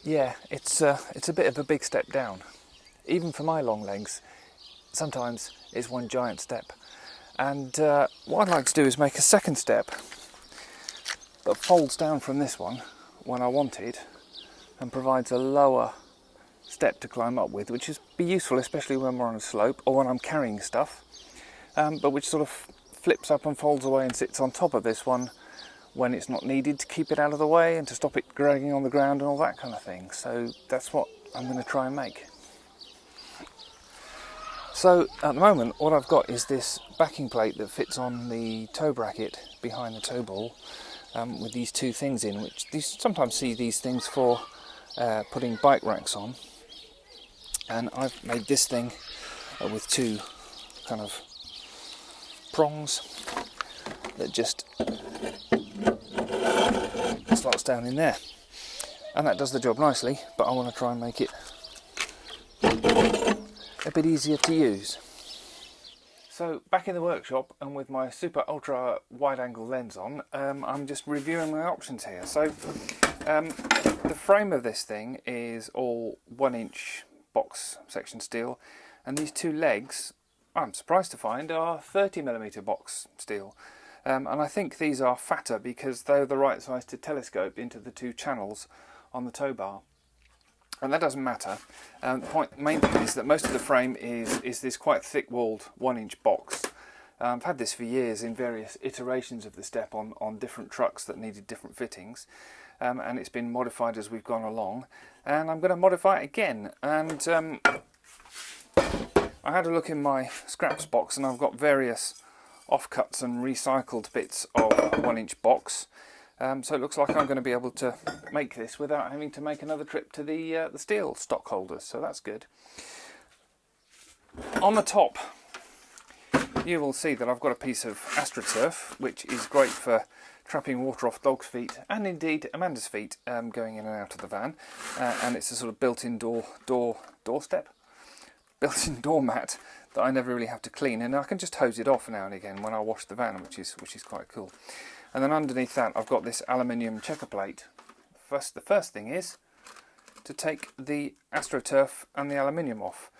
Yeah, it's a bit of a big step down. Even for my long legs, sometimes it's one giant step. And what I'd like to do is make a second step that folds down from this one when I want it and provides a lower step to climb up with, which is be useful especially when we're on a slope or when I'm carrying stuff, but which sort of flips up and folds away and sits on top of this one when it's not needed, to keep it out of the way and to stop it dragging on the ground and all that kind of thing. So that's what I'm going to try and make. So at the moment what I've got is this backing plate that fits on the toe bracket behind the toe ball, with these two things in, which you sometimes see these things for putting bike racks on. And I've made this thing with two kind of prongs that just slots down in there, and that does the job nicely, but I want to try and make it a bit easier to use. So back in the workshop and with my super ultra wide angle lens on, I'm just reviewing my options here. So the frame of this thing is all 1-inch box section steel, and these two legs, I'm surprised to find, are 30mm box steel. And I think these are fatter because they're the right size to telescope into the two channels on the tow bar. And that doesn't matter. The main thing is that most of the frame is this quite thick-walled 1-inch box. I've had this for years in various iterations of the step on different trucks that needed different fittings. And it's been modified as we've gone along. And I'm going to modify it again. And I had a look in my scraps box, and I've got various offcuts and recycled bits of 1-inch box, so it looks like I'm going to be able to make this without having to make another trip to the steel stock holders, so that's good. On the top you will see that I've got a piece of AstroTurf, which is great for trapping water off dogs' feet and indeed Amanda's feet going in and out of the van, and it's a sort of built-in doorstep, built-in doormat that I never really have to clean, and I can just hose it off now and again when I wash the van, which is quite cool. And then underneath that I've got this aluminium checker plate. The first thing is to take the AstroTurf and the aluminium off.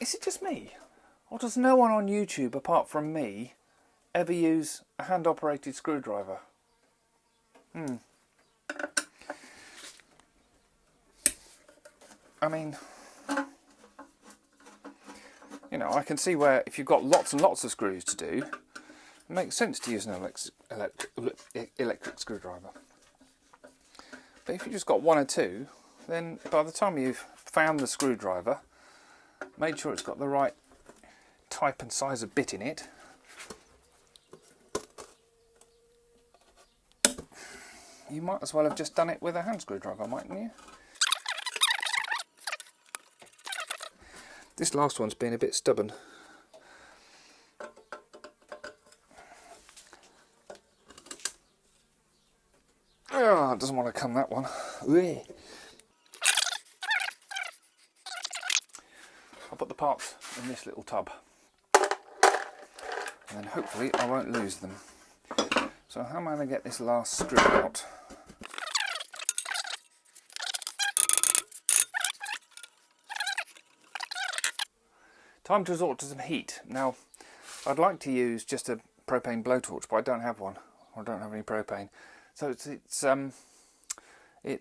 Is it just me? Or does no one on YouTube, apart from me, ever use a hand-operated screwdriver? I mean, you know, I can see where if you've got lots and lots of screws to do, it makes sense to use an electric screwdriver. But if you've just got one or two, then by the time you've found the screwdriver, made sure it's got the right type and size of bit in it, you might as well have just done it with a hand screwdriver, mightn't you? This last one's been a bit stubborn. Oh, it doesn't want to come, that one. I'll put the parts in this little tub, and then hopefully I won't lose them. So how am I going to get this last screw out? Time to resort to some heat. Now, I'd like to use just a propane blowtorch, but I don't have one. I don't have any propane. So it's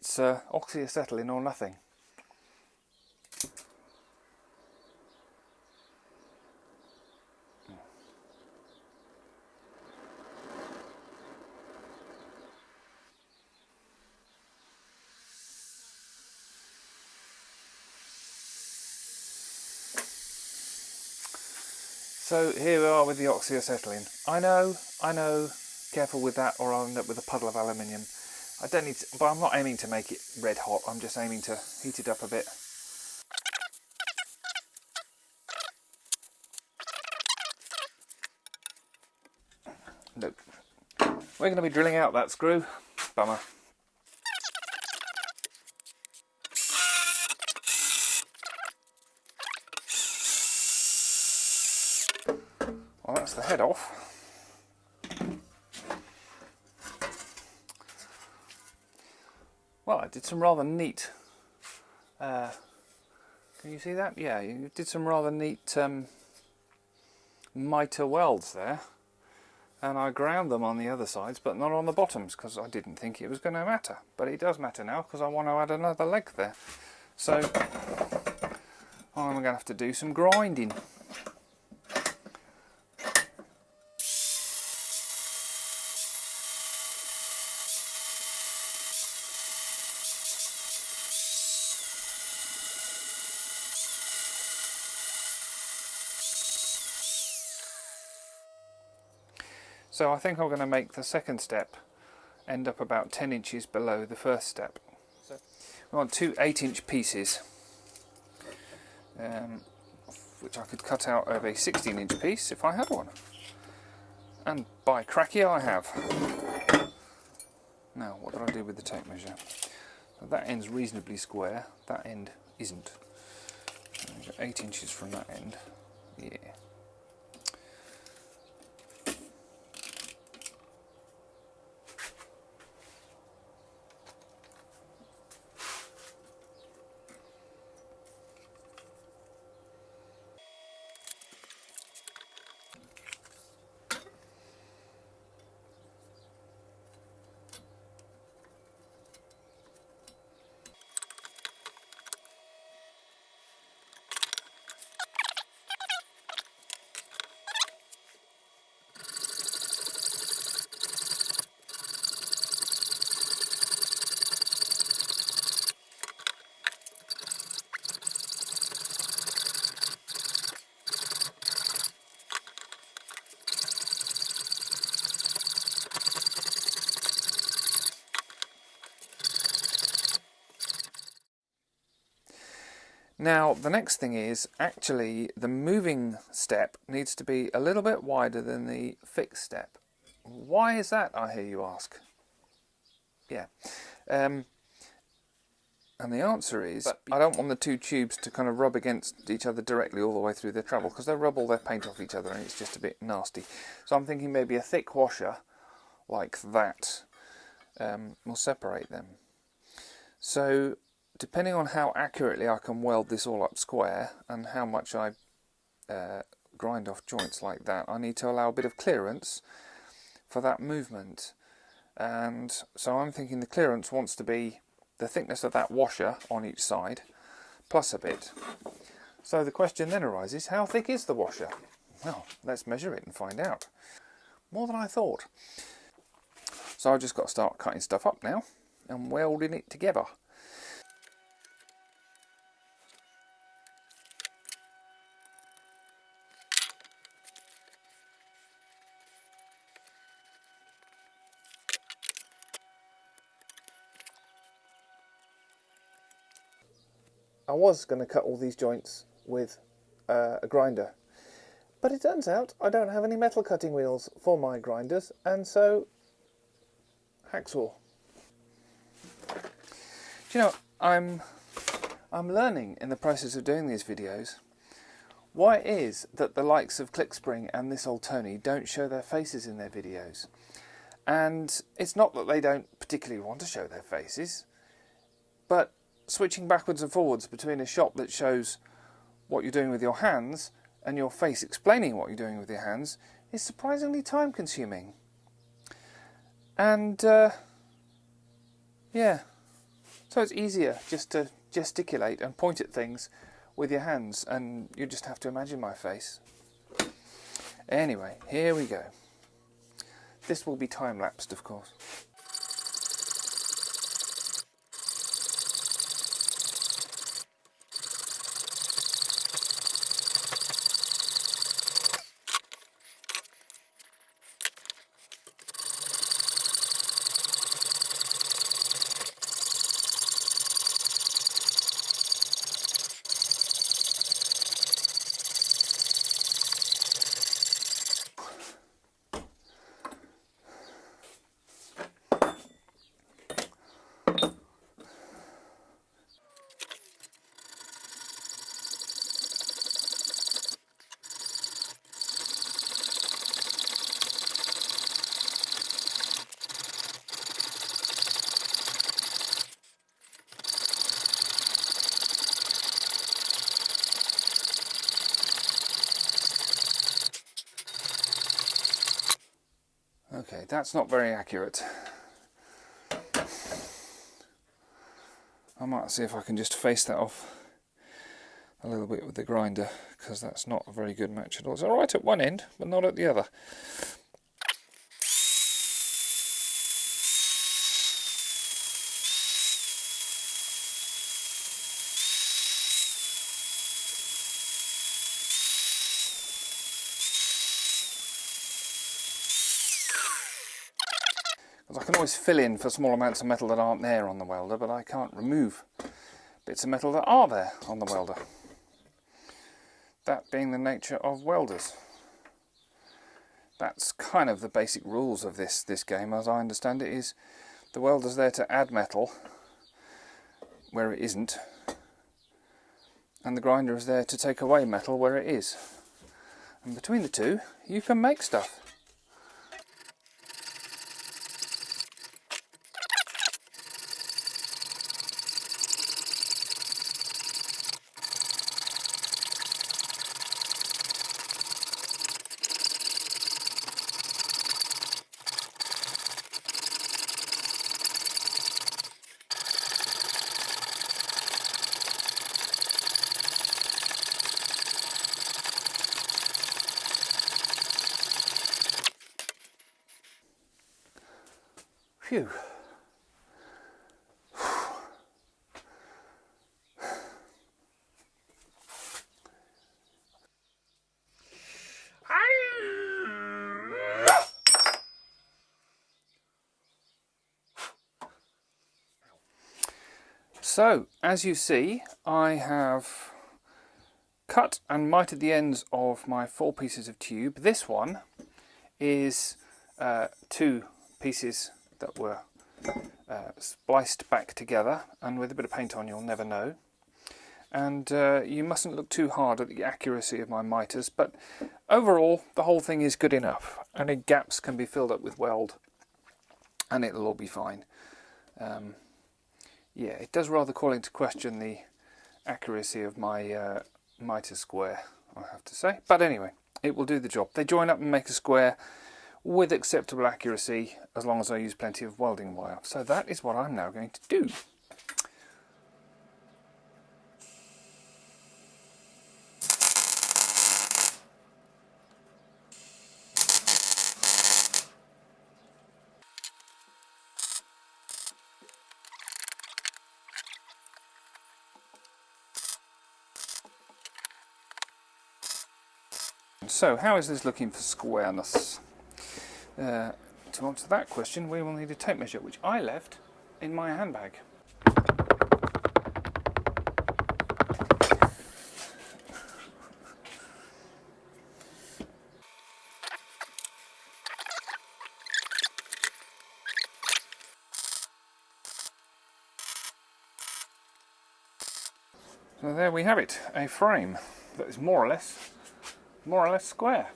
oxyacetylene or nothing. So here we are with the oxyacetylene. I know, careful with that or I'll end up with a puddle of aluminium. I don't need to, but I'm not aiming to make it red hot, I'm just aiming to heat it up a bit. Nope. We're going to be drilling out that screw. Bummer. that's the head off. Well, I did some rather neat, can you see that? Yeah, you did some rather neat mitre welds there. And I ground them on the other sides, but not on the bottoms, because I didn't think it was going to matter. But it does matter now, because I want to add another leg there. So I'm going to have to do some grinding. So I think I'm going to make the second step end up about 10 inches below the first step. So we want two 8-inch pieces, which I could cut out of a 16-inch piece if I had one. And by cracky I have. Now what did I do with the tape measure? So that end's reasonably square, that end isn't. So I've got 8 inches from that end. Yeah. Now the next thing is actually the moving step needs to be a little bit wider than the fixed step. Why is that, I hear you ask? Yeah, and the answer is I don't want the two tubes to kind of rub against each other directly all the way through the travel, because they'll rub all their paint off each other and it's just a bit nasty. So I'm thinking maybe a thick washer like that will separate them. So depending on how accurately I can weld this all up square and how much I grind off joints like that, I need to allow a bit of clearance for that movement. And so I'm thinking the clearance wants to be the thickness of that washer on each side plus a bit. So the question then arises, how thick is the washer? Well, let's measure it and find out. More than I thought. So I've just got to start cutting stuff up now and welding it together. I was going to cut all these joints with a grinder, but it turns out I don't have any metal cutting wheels for my grinders, and so hacksaw. Do you know, I'm learning in the process of doing these videos why it is that the likes of Clickspring and this old Tony don't show their faces in their videos. And it's not that they don't particularly want to show their faces, but switching backwards and forwards between a shot that shows what you're doing with your hands and your face explaining what you're doing with your hands is surprisingly time consuming. And yeah, so it's easier just to gesticulate and point at things with your hands, and you just have to imagine my face. Anyway, here we go. This will be time-lapsed, of course. that's not very accurate. I might see if I can just face that off a little bit with the grinder, because that's not a very good match at all. It's alright at one end, but not at the other. I can always fill in for small amounts of metal that aren't there on the welder, but I can't remove bits of metal that are there on the welder. That being the nature of welders. That's kind of the basic rules of this game, as I understand it, is the welder's there to add metal where it isn't, and the grinder is there to take away metal where it is. And between the two, you can make stuff. Phew. So, as you see, I have cut and mitered the ends of my 4 pieces of tube. This one is 2 pieces that were spliced back together, and with a bit of paint on you'll never know. And you mustn't look too hard at the accuracy of my miters, but overall the whole thing is good enough. Any gaps can be filled up with weld and it'll all be fine. Yeah, it does rather call into question the accuracy of my mitre square, I have to say. But anyway, it will do the job. They join up and make a square with acceptable accuracy, as long as I use plenty of welding wire. So that is what I'm now going to do. So how is this looking for squareness? To answer that question, we will need a tape measure, which I left in my handbag. So there we have it, a frame that is more or less square.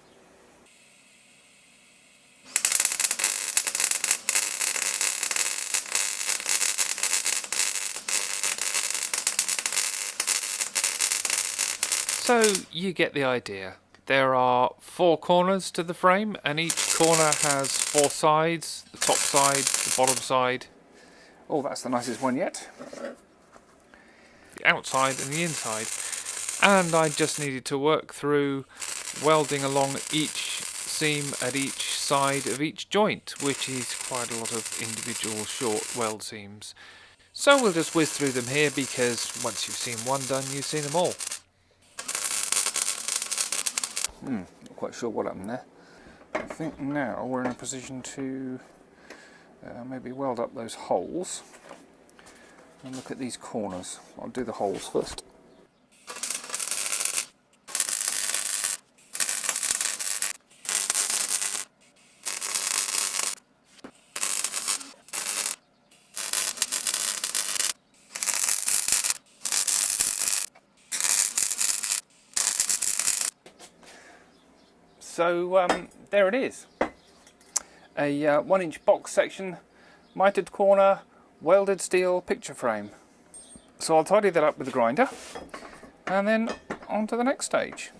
So you get the idea. There are 4 corners to the frame, and each corner has 4 sides: the top side, the bottom side. Oh, that's the nicest one yet. The outside and the inside. And I just needed to work through welding along each seam at each side of each joint, which is quite a lot of individual short weld seams. So we'll just whiz through them here, because once you've seen one done, you've seen them all. Not quite sure what happened there. I think now we're in a position to maybe weld up those holes and look at these corners. I'll do the holes first. So there it is, a 1-inch box section, mitered corner, welded steel picture frame. So I'll tidy that up with the grinder and then on to the next stage.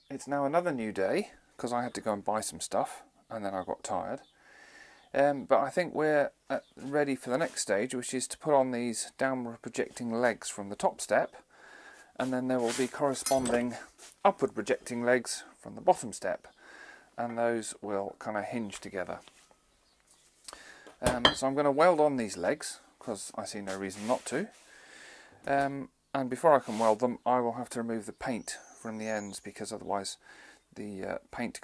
it's now another new day because I had to go and buy some stuff and then I got tired. But I think we're ready for the next stage, which is to put on these downward projecting legs from the top step, and then there will be corresponding upward projecting legs from the bottom step, and those will kind of hinge together. So I'm going to weld on these legs because I see no reason not to. And before I can weld them, I will have to remove the paint from the ends, because otherwise the paint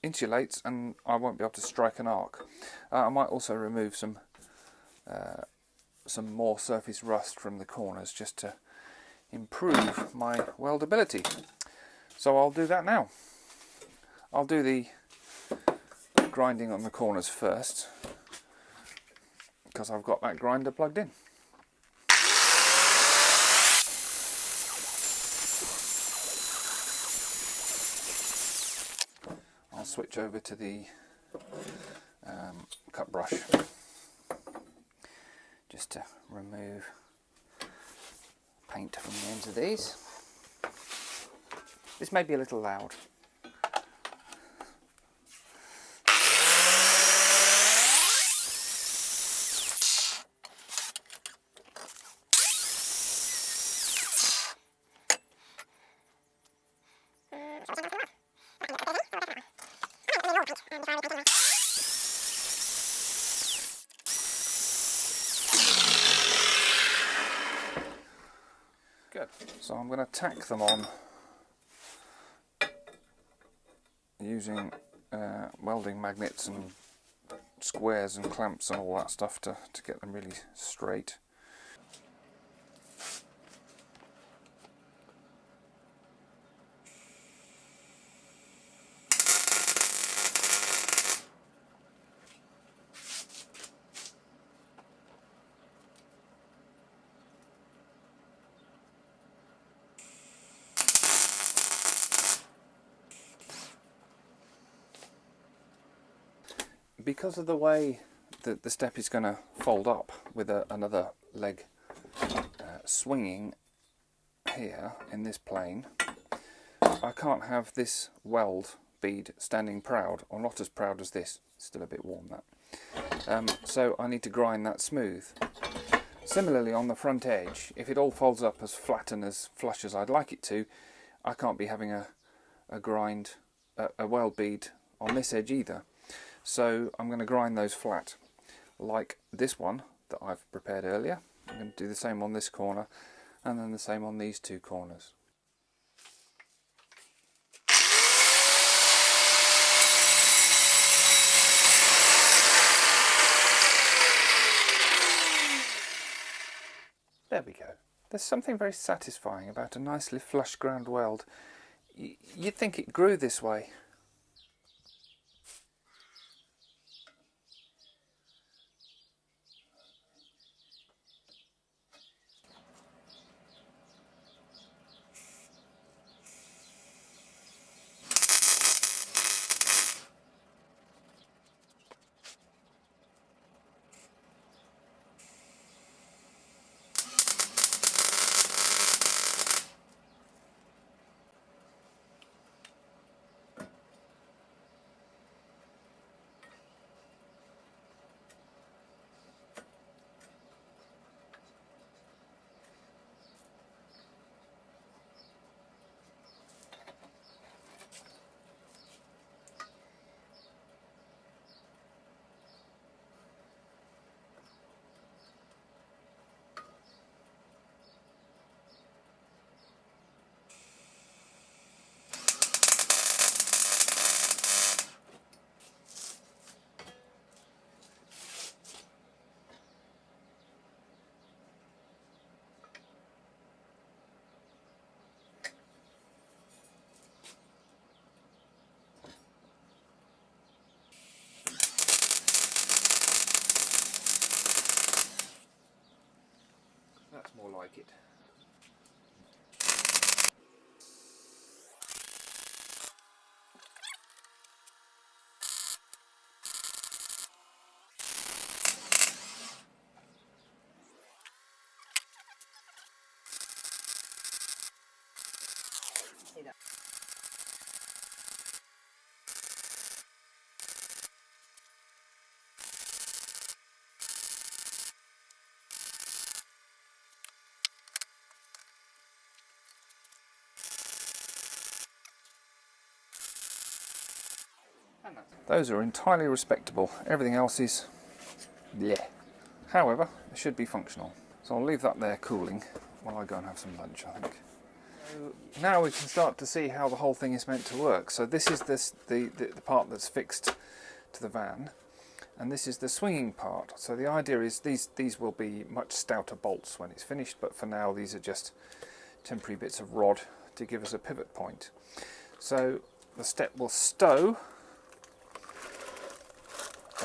insulates and I won't be able to strike an arc. I might also remove some more surface rust from the corners just to improve my weldability. So I'll do that now. I'll do the grinding on the corners first, because I've got that grinder plugged in. I'll switch over to the cut brush just to remove paint from the ends of these. This may be a little loud. Good. So I'm going to tack them on using welding magnets and squares and clamps and all that stuff to get them really straight. Because of the way that the step is going to fold up with another leg swinging here in this plane, I can't have this weld bead standing proud, or not as proud as this. It's still a bit warm, that. So I need to grind that smooth. Similarly on the front edge, if it all folds up as flat and as flush as I'd like it to, I can't be having a weld bead on this edge either. So I'm going to grind those flat, like this one that I've prepared earlier. I'm going to do the same on this corner, and then the same on these two corners. There we go. There's something very satisfying about a nicely flush ground weld. You'd think it grew this way. That's more like it. See that? Those are entirely respectable. Everything else is bleh. However, it should be functional. So I'll leave that there cooling while I go and have some lunch, I think. So now we can start to see how the whole thing is meant to work. So this is the part that's fixed to the van, and this is the swinging part. So the idea is these will be much stouter bolts when it's finished, but for now these are just temporary bits of rod to give us a pivot point. So the step will stow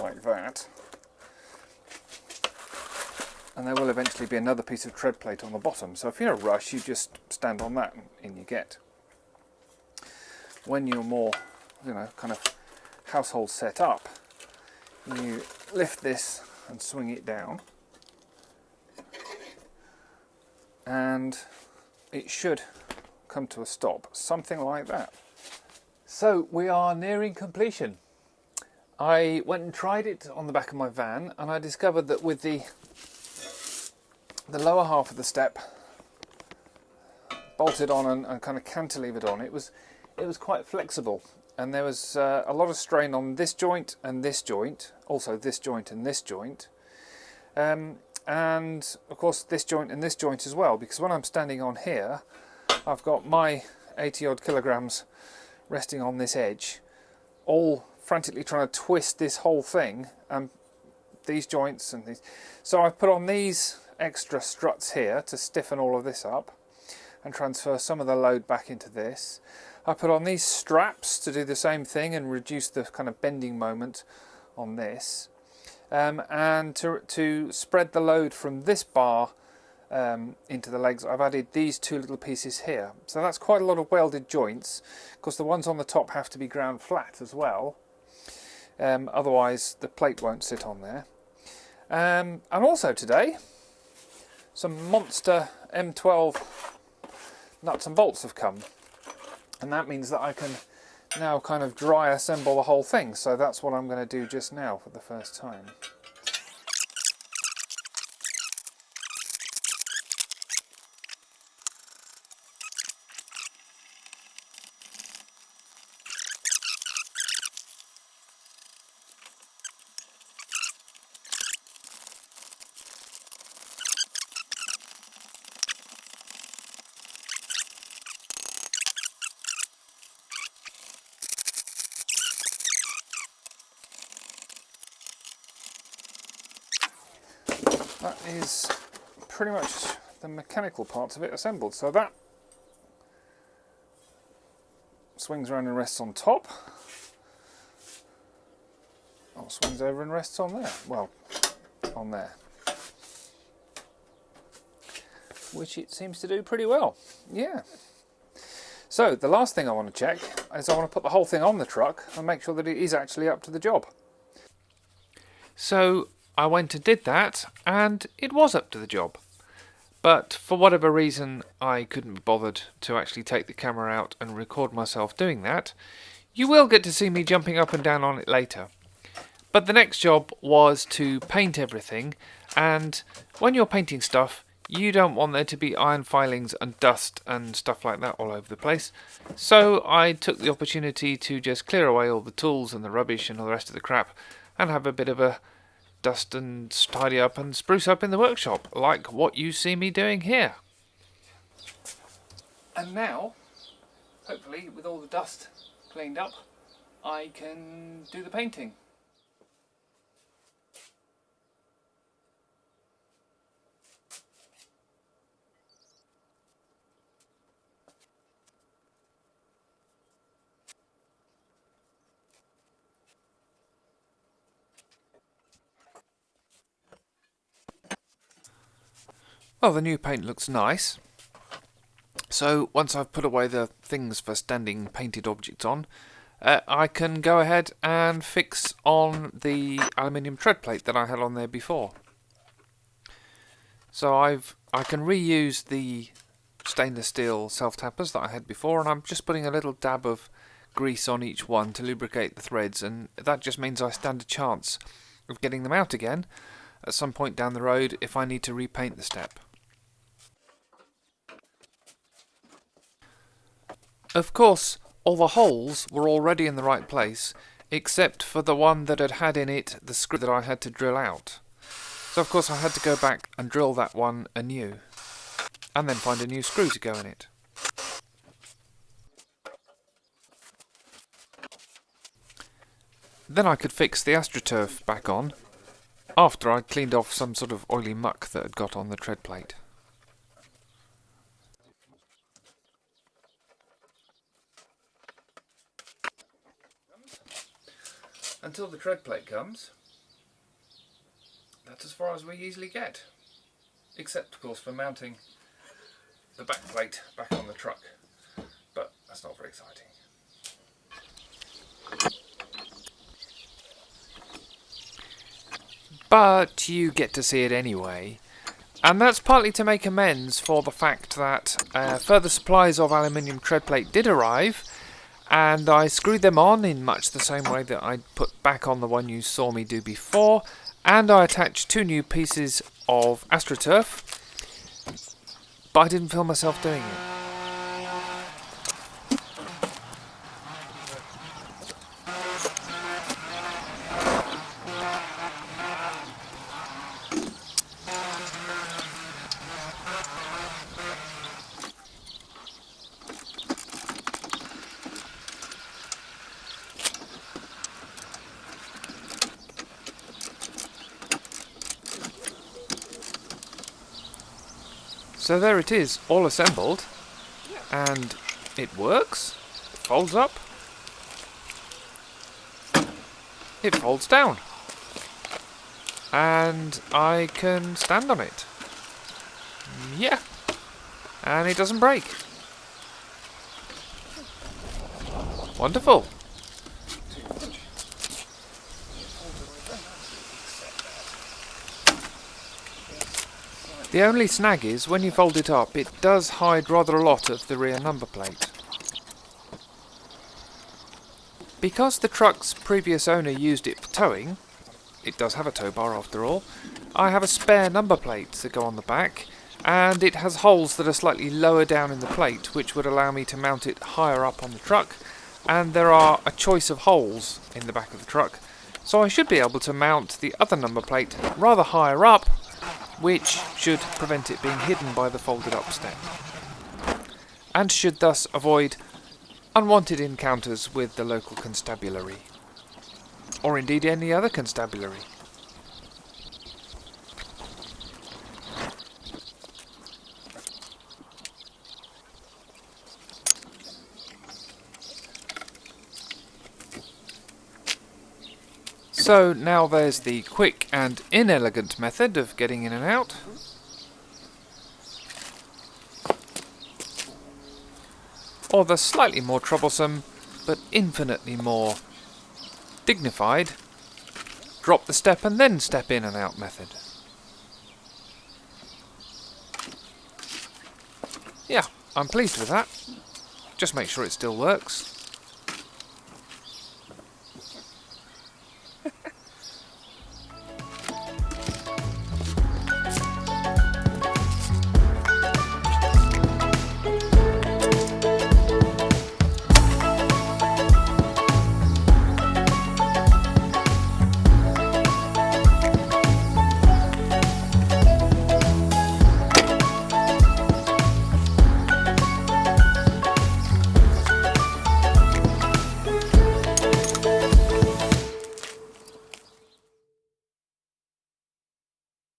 like that, and there will eventually be another piece of tread plate on the bottom. So if you're in a rush, you just stand on that and in you get. When you're more, kind of household set up, you lift this and swing it down, and it should come to a stop, something like that. So we are nearing completion. I went and tried it on the back of my van, and I discovered that with the lower half of the step bolted on and kind of cantilevered on, it was quite flexible, and there was a lot of strain on this joint and this joint, also this joint and this joint, and of course this joint and this joint as well, because when I'm standing on here, I've got my 80 odd kilograms resting on this edge, all frantically trying to twist this whole thing, and these joints and these. So I've put on these extra struts here to stiffen all of this up and transfer some of the load back into this. I put on these straps to do the same thing and reduce the kind of bending moment on this, and to spread the load from this bar into the legs, I've added these two little pieces here. So that's quite a lot of welded joints, because the ones on the top have to be ground flat as well, otherwise the plate won't sit on there. And also today, some monster M12 nuts and bolts have come, and that means that I can now kind of dry assemble the whole thing. So that's what I'm going to do just now for the first time. That is pretty much the mechanical parts of it assembled. So that swings around and rests on top, or swings over and rests on there. Well, on there. Which it seems to do pretty well. Yeah. So the last thing I want to check is I want to put the whole thing on the truck and make sure that it is actually up to the job. So I went and did that, and it was up to the job. But for whatever reason, I couldn't be bothered to actually take the camera out and record myself doing that. You will get to see me jumping up and down on it later. But the next job was to paint everything, and when you're painting stuff, you don't want there to be iron filings and dust and stuff like that all over the place. So I took the opportunity to just clear away all the tools and the rubbish and all the rest of the crap, and have a bit of a dust and tidy up and spruce up in the workshop, like what you see me doing here. And now, hopefully with all the dust cleaned up, I can do the painting. Well, the new paint looks nice. So once I've put away the things for standing painted objects on, I can go ahead and fix on the aluminium tread plate that I had on there before. So I can reuse the stainless steel self-tappers that I had before, and I'm just putting a little dab of grease on each one to lubricate the threads, and that just means I stand a chance of getting them out again at some point down the road if I need to repaint the step. Of course, all the holes were already in the right place. except for the one that had in it the screw that I had to drill out. So of course I had to go back and drill that one anew, and then find a new screw to go in it. Then I could fix the AstroTurf back on, after I'd cleaned off some sort of oily muck that had got on the tread plate. Until the tread plate comes, that's as far as we easily get. Except, of course, for mounting the back plate back on the truck. But that's not very exciting. But you get to see it anyway. And that's partly to make amends for the fact that further supplies of aluminium tread plate did arrive, and I screwed them on in much the same way that I'd put back on the one you saw me do before, and I attached 2 new pieces of AstroTurf, but I didn't film myself doing it. So there it is, all assembled, and it works, it folds up, it folds down, and I can stand on it. Yeah, and it doesn't break. Wonderful. The only snag is, when you fold it up, it does hide rather a lot of the rear number plate. Because the truck's previous owner used it for towing, it does have a tow bar after all, I have a spare number plate to go on the back, and it has holes that are slightly lower down in the plate, which would allow me to mount it higher up on the truck, and there are a choice of holes in the back of the truck, so I should be able to mount the other number plate rather higher up, which should prevent it being hidden by the folded up step, and should thus avoid unwanted encounters with the local constabulary, or indeed any other constabulary. So now there's the quick and inelegant method of getting in and out. Or the slightly more troublesome, but infinitely more dignified, drop the step and then step in and out method. Yeah, I'm pleased with that. Just make sure it still works.